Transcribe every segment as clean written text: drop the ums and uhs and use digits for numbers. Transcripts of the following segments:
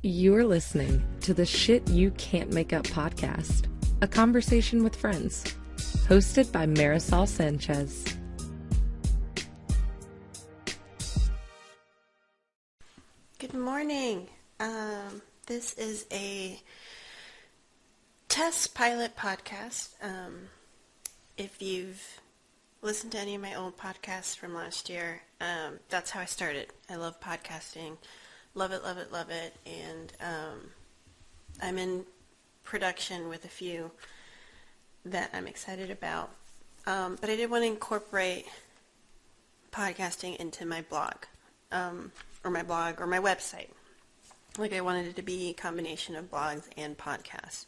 You're listening to the Shit You Can't Make Up podcast, a conversation with friends, hosted by Marisol Sanchez. Good morning. This is a test pilot podcast. If you've listened to any of my old podcasts from last year, that's how I started. I love podcasting. Love it, love it, love it. And I'm in production with a few that I'm excited about. But I did want to incorporate podcasting into my blog, or my website. Like I wanted it to be a combination of blogs and podcasts.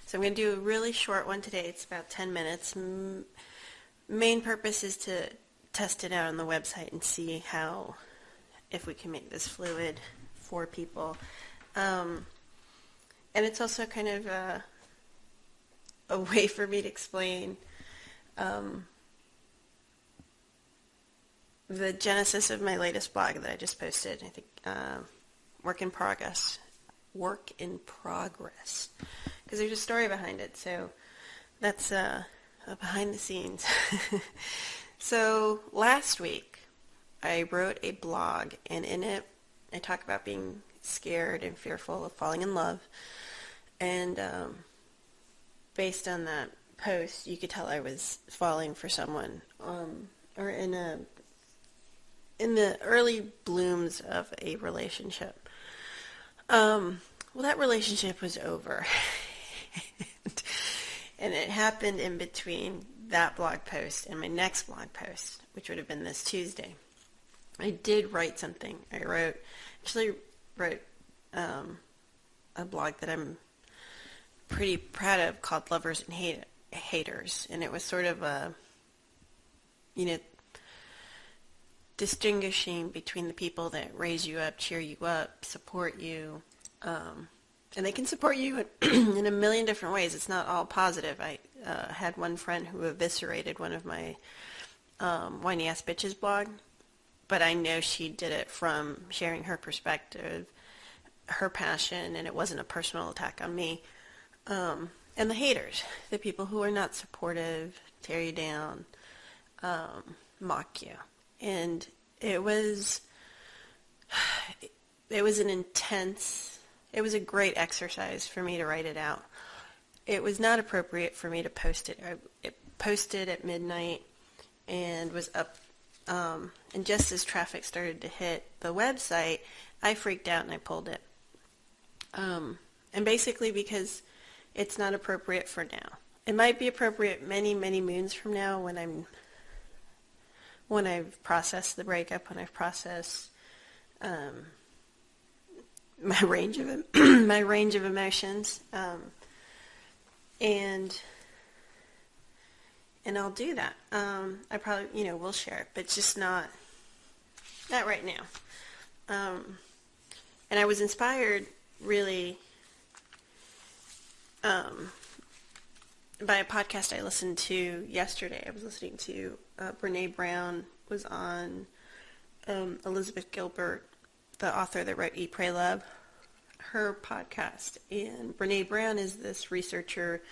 So I'm going to do a really short one today. It's about 10 minutes. Main purpose is to test it out on the website and see if we can make this fluid for people. And it's also kind of a way for me to explain the genesis of my latest blog that I just posted. I think work in progress, because there's a story behind it. So that's behind the scenes. So last week I wrote a blog, and in it I talk about being scared and fearful of falling in love. And based on that post, you could tell I was falling for someone, or in the early blooms of a relationship. Well, that relationship was over. And it happened in between that blog post and my next blog post, which would have been this Tuesday. I did write something. I wrote a blog that I'm pretty proud of called Lovers and Haters. And it was sort of distinguishing between the people that raise you up, cheer you up, support you. And they can support you in a million different ways. It's not all positive. I had one friend who eviscerated one of my Whiny Ass Bitches blog, but I know she did it from sharing her perspective, her passion, and it wasn't a personal attack on me. And the haters, the people who are not supportive, tear you down, mock you. And it was a great exercise for me to write it out. It was not appropriate for me to post it. I posted at midnight and was up, and just as traffic started to hit the website, I freaked out and I pulled it. And basically because it's not appropriate for now. It might be appropriate many, many moons from now when I've processed the breakup, when I've processed my range of emotions, and I'll do that. I probably will share it, but just not right now. And I was inspired really by a podcast I listened to yesterday. I was listening to Brene Brown was on Elizabeth Gilbert, the author that wrote Eat, Pray, Love, her podcast. And Brene Brown is this researcher,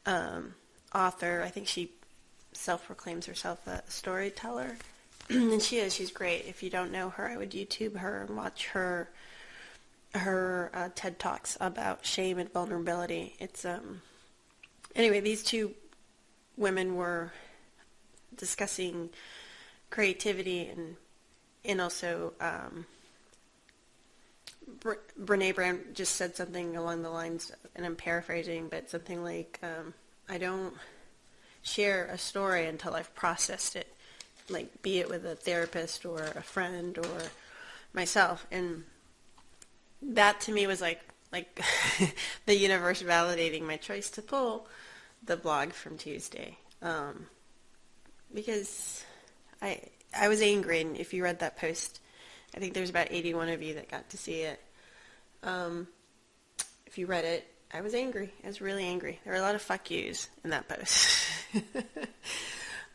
author. I think she self-proclaims herself a storyteller. And she's great. If you don't know her, I would YouTube her and watch her TED Talks about shame and vulnerability. It's anyway, these two women were discussing creativity and also Brene Brown just said something along the lines, and I'm paraphrasing, but something like, I don't share a story until I've processed it, like be it with a therapist or a friend or myself. And that to me was like the universe validating my choice to pull the blog from Tuesday, because I was angry. And if you read that post, I think there's about 81 of you that got to see it. If you read it, I was angry. I was really angry. There were a lot of fuck yous in that post.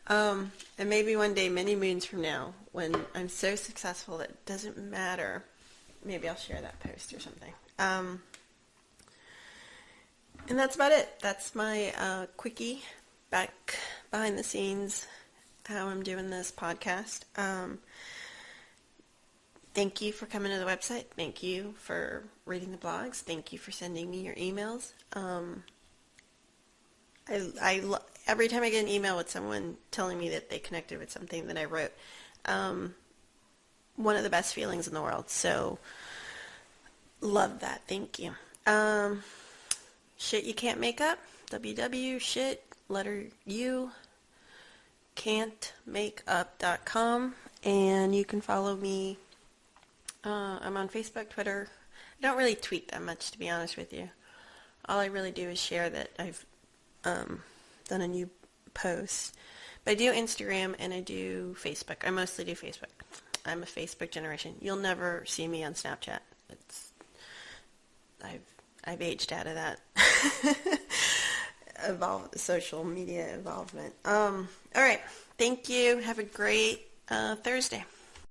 And maybe one day, many moons from now, when I'm so successful that it doesn't matter maybe I'll share that post or something. And that's about it. That's my quickie back behind the scenes, how I'm doing this podcast. Thank you for coming to the website. Thank you for reading the blogs. Thank you for sending me your emails. Every time I get an email with someone telling me that they connected with something that I wrote, one of the best feelings in the world. So, love that. Thank you. Shit you can't make up. shit, letter U, can'tmakeup.com. And you can follow me. I'm on Facebook, Twitter. I don't really tweet that much, to be honest with you. All I really do is share that I've done a new post. But I do Instagram and I do Facebook. I mostly do Facebook. I'm a Facebook generation. You'll never see me on Snapchat. I've aged out of that social media involvement. All right. Thank you. Have a great Thursday.